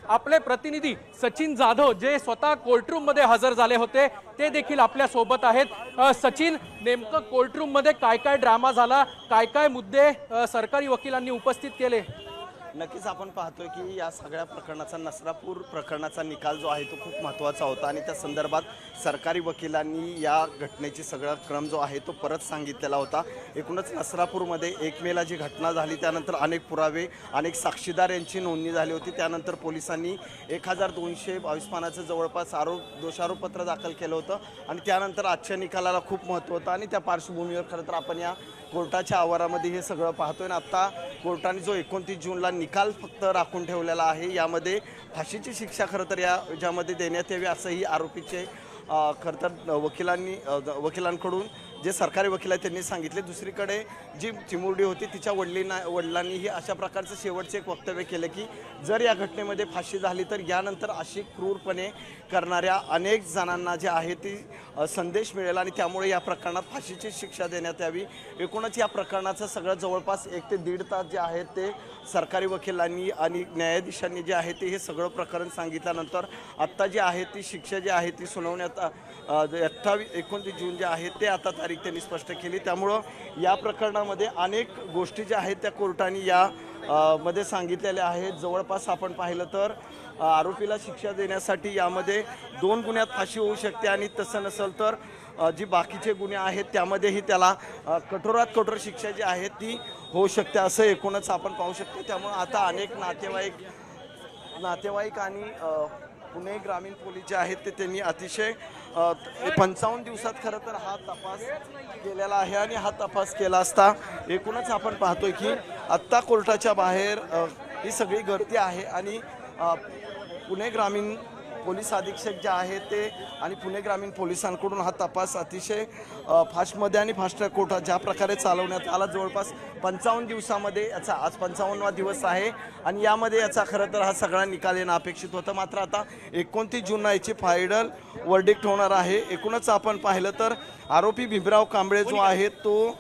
आपले प्रतिनिधी सचिन जाधव जे स्वतः कोर्टरूम मध्ये हजर झाले होते ते देखील आपल्या सोबत आहेत। सचिन, नेमकं कोर्टरूम मध्ये काय काय ड्रामा झाला, काय काय मुद्दे सरकारी वकिलांनी उपस्थित केले? नक्कीच आपण पाहतोय की या सगळ्या प्रकरणाचा नसरापूर प्रकरणाचा निकाल जो आहे तो खूप महत्त्वाचा होता आणि त्या संदर्भात सरकारी वकिलांनी या घटनेची सगळा क्रम जो आहे तो परत सांगितलेला होता। एकूणच नसरापूरमध्ये 1 मेला जी घटना झाली त्यानंतर अनेक पुरावे, अनेक साक्षीदार यांची नोंदणी झाली होती। त्यानंतर पोलिसांनी 1222 पानाचं जवळपास दोषारोपपत्र दाखल केलं होतं आणि त्यानंतर आजच्या निकालाला खूप महत्त्व होतं आणि त्या पार्श्वभूमीवर खरं तर आपण या कोर्टाच्या आवारामध्ये हे सगळं पाहतोय। आता कोर्टाने जो 29 जूनला निकाल फक्त राखून ठेवलेला आहे, यामध्ये फाशीची शिक्षा खरं तर याच्यामध्ये देण्यात यावी असंही आरोपीचे खरं तर वकिलांकडून जे सरकारी वकील आहेत त्यांनी सांगितले। दुसरीकडे जी चिमुरडी होती तिच्या वडिलांनीही अशा प्रकारचं शेवटचे एक वक्तव्य केलं की जर या घटनेमध्ये फाशी झाली तर यानंतर अशी क्रूरपणे करणाऱ्या अनेक जणांना जे आहे ती संदेश मिळेल आणि त्यामुळे या प्रकरणात फाशीची शिक्षा देण्यात यावी। एकूणच या प्रकरणाचं सगळं जवळपास 1 ते 1.5 तास जे आहे ते सरकारी वकिलांनी आणि न्यायाधीशांनी जे आहे ते हे सगळं प्रकरण सांगितल्यानंतर आत्ता जी आहे ती शिक्षा जी आहे ती सुनावण्यात 29 जून जे आहे ते आता तारीख त्यांनी स्पष्ट केली। त्यामुळं या प्रकरणामध्ये अनेक गोष्टी ज्या आहेत त्या कोर्टाने मध्ये सांगितलेल्या आहेत। जवळपास आपण पाहिलं तर आरोपीला शिक्षा देण्यासाठी यामध्ये 2 गुन्ह्यात फाशी होऊ शकते आणि तसं नसेल तर जी बाकीचे गुन्हे आहेत त्यामध्येही त्याला कठोरात कठोर शिक्षा जी आहे ती होऊ शकते असं एकूणच आपण पाहू शकतो। त्यामुळे आता अनेक नातेवाईक आणि पुणे ग्रामीण पोलीस जे आहेत ते त्यांनी अतिशय 55 दिवसात खरं तर हा तपास केलेला आहे आणि हा तपास केला असता एकूणच आपण पाहतोय की आत्ता कोर्टाच्या बाहेर ही सगळी गर्दी आहे आणि पुणे ग्रामीण पोलीस अधीक्षक जे आहेत ते आणि पुणे ग्रामीण पोलिसांकडून हा तपास अतिशय फास्टमध्ये आणि फास्ट ट्रॅक कोर्टात ज्या प्रकारे चालवण्यात आला। जवळपास 55 दिवसामध्ये याचा आज 55वा दिवस आहे आणि यामध्ये याचा खरं तर हा सगळा निकाल येणं अपेक्षित होतं। मात्र आता 29 जूनला याची फायनल वर्डिक्ट होणार आहे। एकूणच आपण पाहिलं तर आरोपी भीमराव कांबळे जो आहे तो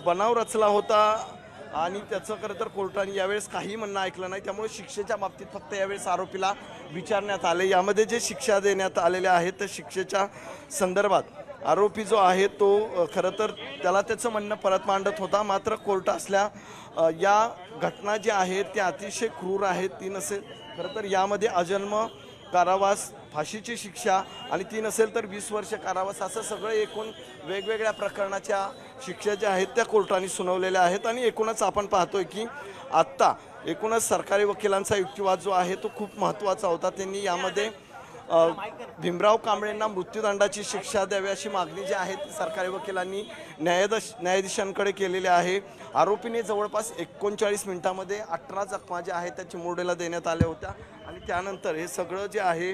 बनाव रचला होता आणि त्याचं खरं तर कोर्टाने यावेळेस काही म्हणणं ऐकलं नाही। त्यामुळे शिक्षेच्या बाबतीत फक्त यावेळेस आरोपीला विचारण्यात आले। यामध्ये जे शिक्षा देण्यात आलेल्या आहेत त्या शिक्षेच्या संदर्भात आरोपी जो आहे तो खरं तर त्याला त्याचं म्हणणं परत मांडत होता। मात्र कोर्ट असल्या या घटना जी आहेत त्या अतिशय क्रूर आहेत। ती नसेल खरं तर यामध्ये आजन्म कारावास, फाशीची शिक्षा आणि ती नसेल तर 20 वर्ष कारावास असं सगळं एकूण वेगवेगळ्या प्रकरणाच्या शिक्षा ज्या आहेत त्या कोर्टाने सुनावलेल्या आहेत। आणि एकूणच आपण पाहतोय की आत्ता एकूणच सरकारी वकिलांचा युक्तिवाद जो आहे तो खूप महत्त्वाचा होता। त्यांनी यामध्ये भीमराव कांबळेंना मृत्यूदंडाची शिक्षा द्यावी अशी मागणी जी आहे ती सरकारी वकिलांनी न्यायाधीशांकडे केलेली आहे। आरोपीने जवळपास 39 मिनिटांमध्ये 18 जखमा ज्या आहेत त्या चिमुरडीला देण्यात आल्या होत्या आणि त्यानंतर हे सगळं जे आहे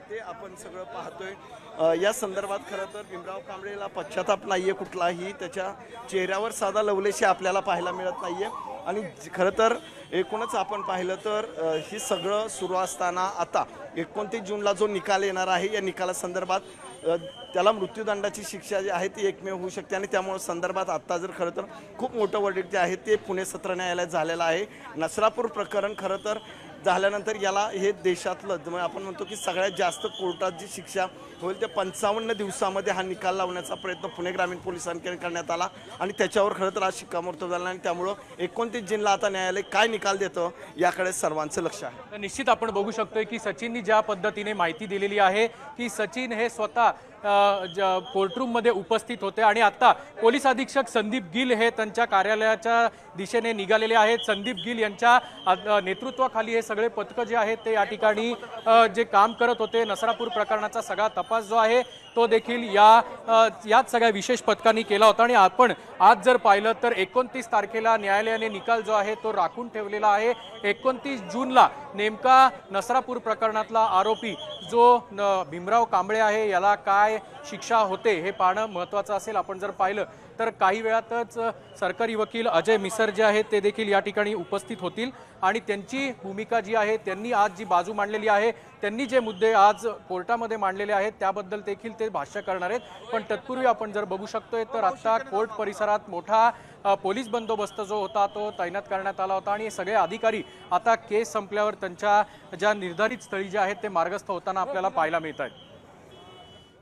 ते आपण सगळं पाहतोय। या संदर्भात खरं तर भीमराव कांबळेला पश्चाताप नाही आहे कुठलाही, त्याच्या चेहऱ्यावर साधा लवलेशी आपल्याला पाहायला मिळत नाही आहे। आणि खरं तर एकूणच आपण पाहिलं तर ही सगळं सुरू असताना आता 29 जूनला जो निकाल येणार आहे या निकालासंदर्भात त्याला मृत्यूदंडाची शिक्षा जी आहे ती एकमेव होऊ शकते आणि त्यामुळे संदर्भात आत्ता जर खरं तर खूप मोठं वर्डिक्ट जे आहे ते पुणे सत्र न्यायालयात झालेलं आहे। नसरापूर प्रकरण खरं तर झाल्यानंतर याला हे देशातलं आपण म्हणतो की सगळ्यात जास्त कोर्टात जी शिक्षा होईल ते 55 दिवसामध्ये हा निकाल लावण्याचा प्रयत्न पुणे ग्रामीण पोलिसांकडे करण्यात आला आणि त्याच्यावर खरं तर आज शिक्कामोर्तब झाला आणि त्यामुळं 29 जूनला आता न्यायालय काय निकाल देतं याकडे सर्वांचं लक्ष आहे। निश्चित आपण बघू शकतोय की सचिननी ज्या पद्धतीने माहिती दिलेली आहे की सचिन हे स्वतः कोर्टरूम मध्ये उपस्थित होते आणि आता पोलीस अधीक्षक संदीप गिल हे त्यांच्या कार्यालयाच्या दिशेने निघालेले आहेत। संदीप गिल यांच्या नेतृत्वाखाली हे सगळे पथक जे आहेत ते या ठिकाणी जे काम करत होते। नसरापूर प्रकरणाचा सगळा तपास जो आहे तो देखील याच सगळ्या विशेष पथकांनी केला होता आणि आपण आज जर पाहिलं तर 29 तारखेला न्यायालयाने निकाल जो आहे तो राखून ठेवलेला आहे। 29 जूनला नेमका नसरापूर प्रकरणातला आरोपी जो भीमराव कांबळे आहे याला काय शिक्षा होते हे पाहणं महत्त्वाचं असेल। आपण जर पाहिलं तर काही वेळातच सरकारी वकील अजय मिसर जे आहेत ते देखील या ठिकाणी उपस्थित होतील आणि त्यांची भूमिका जी आहे, त्यांनी आज जी बाजू मांडलेली आहे, त्यांनी जे मुद्दे आज कोर्टामध्ये मांडलेले आहेत त्याबद्दल देखील ते भाष्य करणार आहेत। पण तत्पूर्वी आपण जर बघू शकतोय तर आता कोर्ट परिसरात मोठा पोलीस बंदोबस्त जो होता तो तैनात करण्यात आला होता आणि सगळे अधिकारी आता केस संपल्यावर त्यांच्या ज्या निर्धारित स्थळी जे आहेत ते मार्गस्थ होताना आपल्याला पाहायला मिळत आहेत.